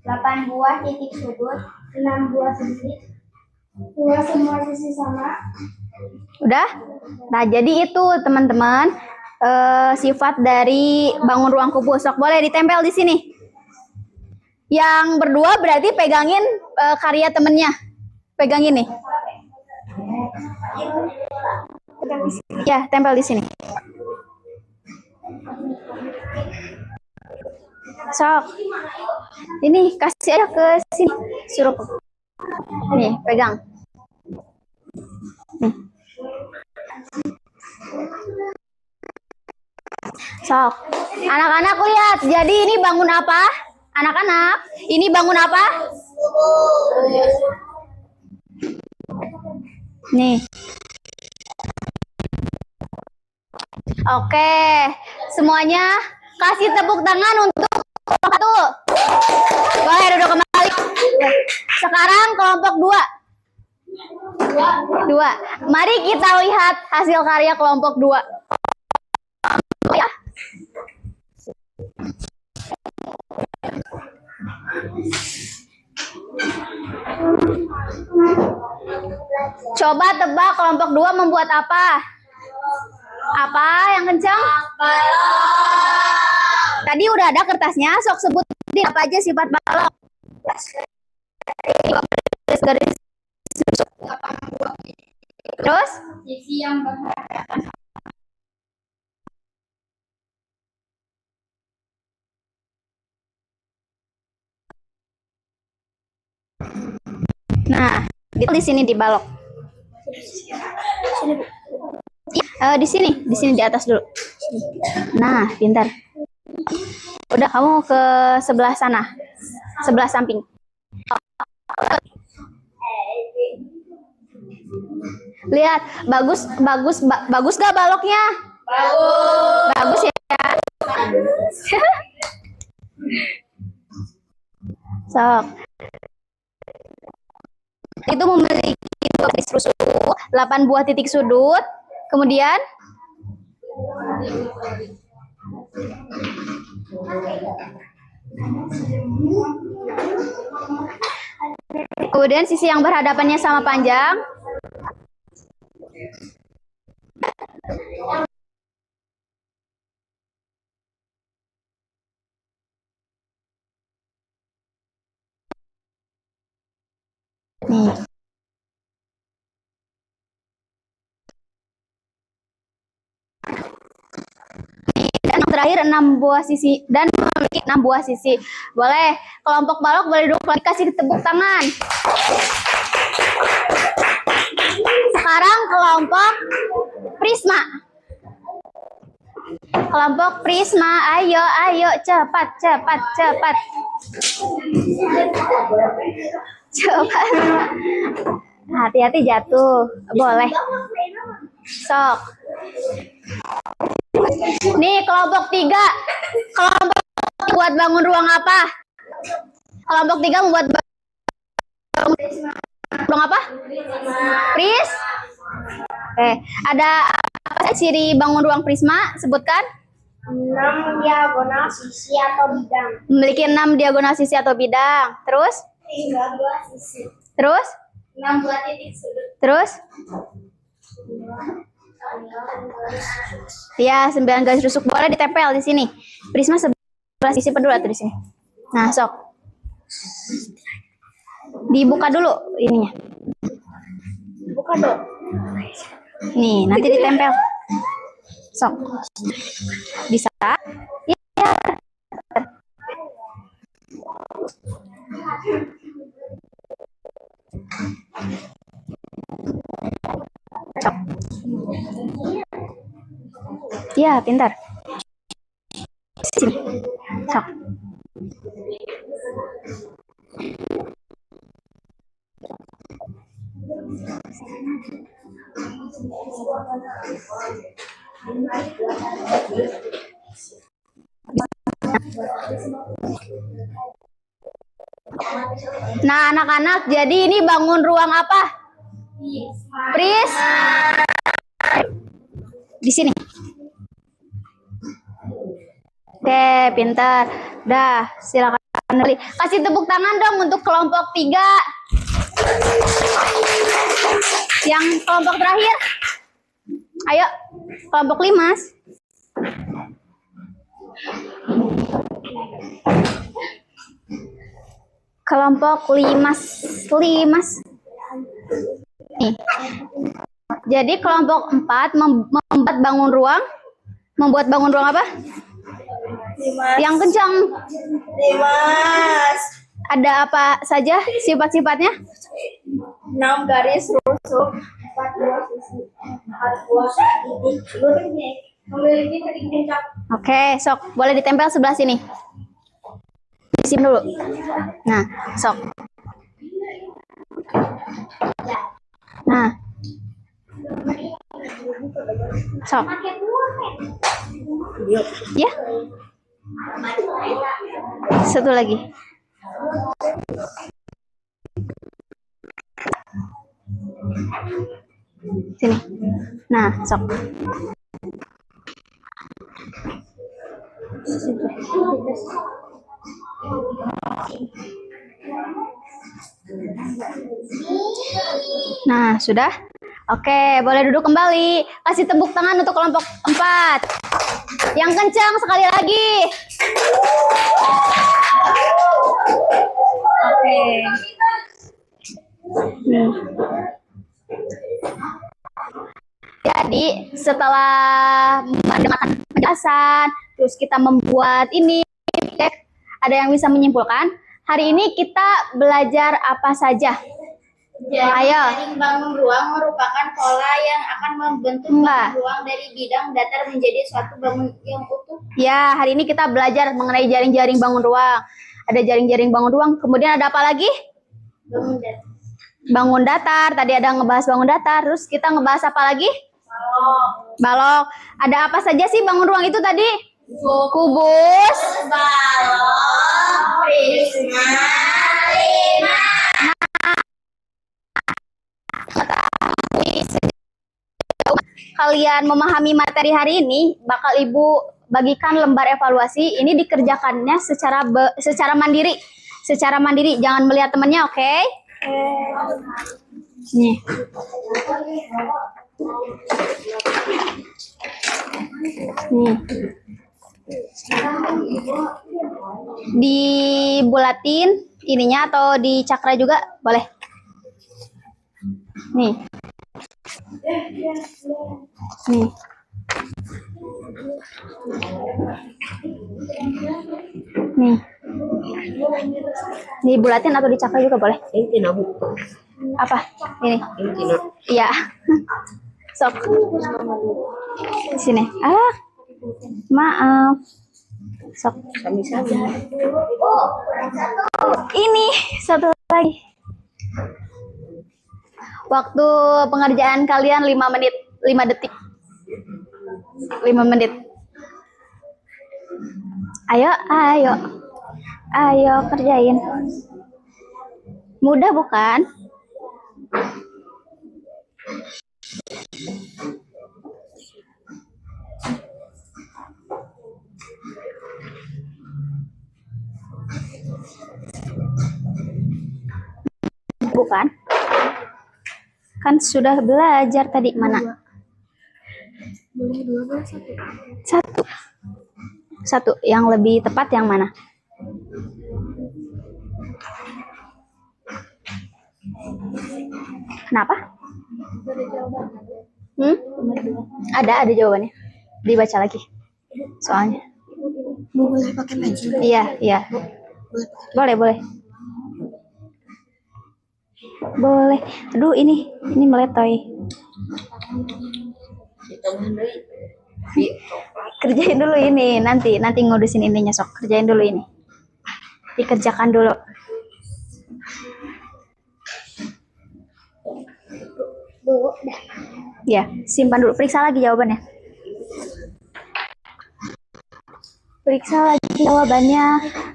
8 buah titik sudut. 6 buah sisi. 2 semua sisi sama. Udah? Nah, jadi itu teman-teman sifat dari bangun ruang kubus. Sok boleh ditempel di sini. Yang berdua berarti pegangin karya temennya. Pegangin nih. Ya, tempel di sini. Sok. Ini kasih aja ke sini. Suruh. Nih, pegang. Nih. Sok. Anak-anak lihat. Jadi ini bangun apa? Anak-anak, ini bangun apa? Nih. Oke, semuanya kasih tepuk tangan untuk kelompok 1. Boleh duduk kembali. Sekarang kelompok 2. Mari kita lihat hasil karya kelompok 2. Ya. Coba tebak kelompok 2 membuat apa? Apa yang kencang? Tadi udah ada kertasnya, sok sebutin apa aja sifat balok. Terus? Sisi yang berhadapan. Nah, di sini di balok. Di sini di atas dulu. Nah, pintar. Udah, kamu ke sebelah sana, sebelah samping. Lihat, bagus gak baloknya? Bagus ya. Sok. Itu memiliki 12 rusuk, 8 buah titik sudut, kemudian sisi yang berhadapannya sama panjang. Nih. Dan yang terakhir 6 buah sisi dan memiliki 6 buah sisi. Boleh kelompok balok boleh duduk lagi, kasih tepuk tangan. Sekarang kelompok prisma. Kelompok prisma, ayo cepat. Cepat. Hati-hati jatuh. Boleh. Sok. Nih kelompok 3. Kelompok buat bangun ruang apa? Kelompok 3 membuat ruang apa? Pris. Ada apa ciri bangun ruang prisma? Sebutkan. 6 diagonal sisi atau bidang. Memiliki 6 diagonal sisi atau bidang. Terus? 3 buah sisi. Terus? 6 buah titik sudut. Terus? Ya, 9 garis rusuk. Boleh ditempel di sini. Prisma 11 sisi pedul atau di sini. Nah, sok. Dibuka dulu ininya. Buka dong. Nih, nanti ditempel. Sok. Bisa? Iya. Ya, pintar. Sini. Sok. Nah, anak-anak, jadi ini bangun ruang apa? Pris. Di sini. Oke, pintar. Dah, silakan. Kasih tepuk tangan dong untuk kelompok 3. Yang kelompok terakhir. Ayo, kelompok 5. Kelompok 5. Nih. Jadi kelompok 4 membuat bangun ruang. Membuat bangun ruang apa? 5. Yang kencang. 5. Ada apa saja sifat-sifatnya? 6 garis rusuk, 4 buah sisi, 4 buah titik. Memiliki titik puncak. Oke, sok. Boleh ditempel sebelah sini. Sim dulu. Nah, sok. Nah. Sok. Ya. Satu lagi. Sini. Nah, sok. Nah, sudah? Oke, boleh duduk kembali. Kasih tepuk tangan untuk kelompok 4. Yang kencang sekali lagi. Oke. Jadi, setelah mendengarkan penjelasan, terus kita membuat ini, ada yang bisa menyimpulkan? Hari ini kita belajar apa saja? Jadi, Ayo. jaring bangun ruang merupakan pola yang akan membentuk bangun ruang dari bidang datar menjadi suatu bangun yang utuh. Ya, hari ini kita belajar mengenai jaring-jaring bangun ruang. Ada jaring-jaring bangun ruang. Kemudian ada apa lagi? Bangun datar. Bangun datar. Tadi ada ngebahas bangun datar. Terus kita ngebahas apa lagi? Balok. Balok. Ada apa saja sih bangun ruang itu tadi? Kubus. Balok. Prisma. Lima. Kalian memahami materi hari ini, bakal Ibu bagikan lembar evaluasi. Ini dikerjakannya secara mandiri. Secara mandiri, jangan melihat temannya, oke? Nih. Nih. Dibulatin ininya atau dicakra juga boleh. Nih. Nih. Nih. Dibulatin atau dicakra juga boleh. Apa? Ini. Iya. Sok. Sini. Ah. Maaf. Sok. Ini satu lagi. Waktu pengerjaan kalian 5 menit, 5 detik. 5 menit. Ayo, ayo. Ayo kerjain. Mudah bukan? Bukan? Kan sudah belajar tadi mana? Satu. Satu. Yang lebih tepat yang mana? Kenapa? Ada jawabannya. Dibaca lagi. Soalnya. Boleh pakai pensil? Iya, iya. Boleh. Boleh. Aduh, ini meletoy. Di Kerjain dulu ini, nanti ngurusin ininya sok. Kerjain dulu ini. Dikerjakan dulu. Bu, dah. Ya, simpan dulu. Periksa lagi jawabannya. Periksa lagi jawabannya.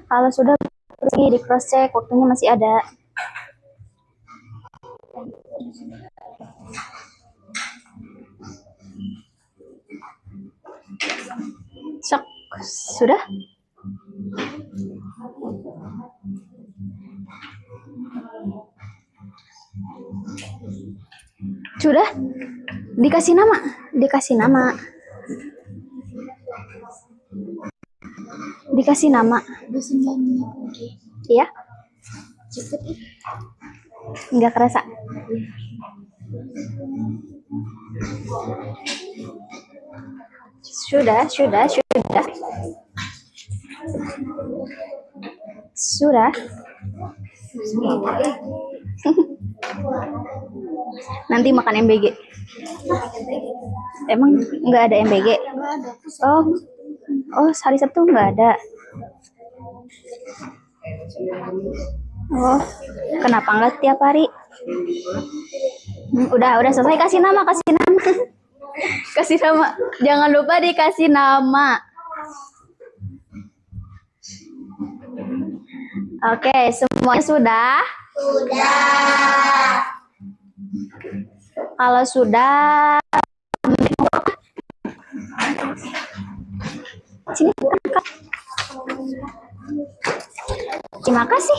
Kalau sudah di cross check, waktunya masih ada. Sok, sudah? Sudah? Dikasih nama, dikasih nama. Dikasih nama. Iya? Nggak kerasa. Sudah. Sudah. Nanti makan MBG. Emang nggak ada MBG? Oh, hari Sabtu nggak ada. Oh, kenapa nggak tiap hari? Udah selesai. Kasih nama. Kasih nama. Jangan lupa dikasih nama. Oke, semuanya sudah? Sudah. Kalau sudah, sini. Terima kasih.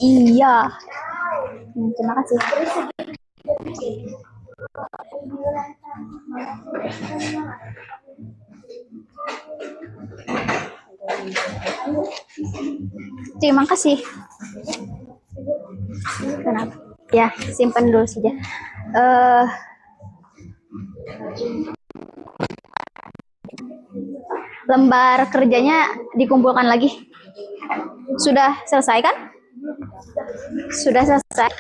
Iya. Terima kasih. Terima kasih. Kenapa? Ya, simpan dulu saja. Lembar kerjanya dikumpulkan lagi. Sudah selesai kan? Sudah selesai.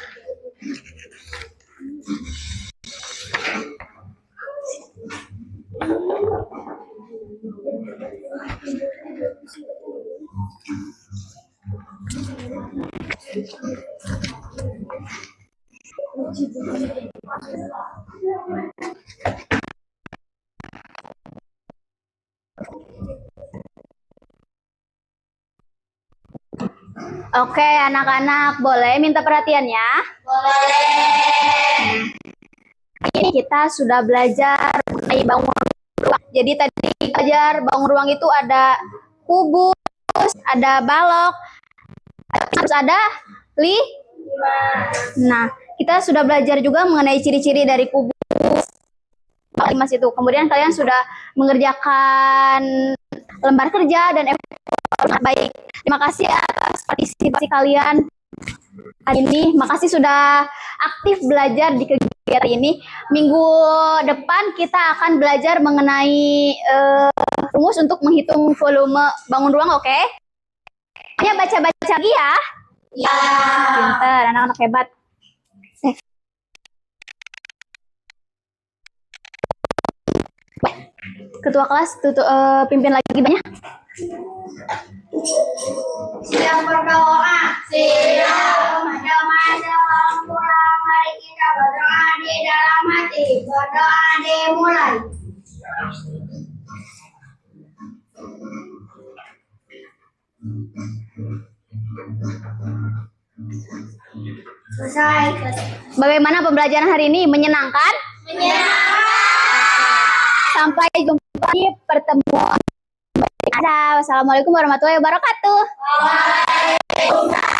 Oke, anak-anak, boleh minta perhatiannya? Boleh. Ini kita sudah belajar mengenai bangun ruang. Jadi tadi belajar bangun ruang itu ada kubus, ada balok, terus ada Nah, kita sudah belajar juga mengenai ciri-ciri dari kubus Mas itu. Kemudian kalian sudah mengerjakan lembar kerja dan baik. Terima kasih atas partisipasi kalian hari ini. Makasih sudah aktif belajar di kegiatan ini. Minggu depan kita akan belajar mengenai rumus untuk menghitung volume bangun ruang, oke? Hanya baca-baca lagi ya. Ya. Pintar, anak-anak hebat. Ketua kelas, pimpin lagi banyak. Siap berdoa. Siap. Masa-masa pulang, mari kita berdoa di dalam hati. Berdoa dimulai. Selesai. Bagaimana pembelajaran hari ini? Menyenangkan? Menyenangkan. Sampai jumpa di pertemuan. Wassalamualaikum warahmatullahi wabarakatuh. Waalaikumsalam.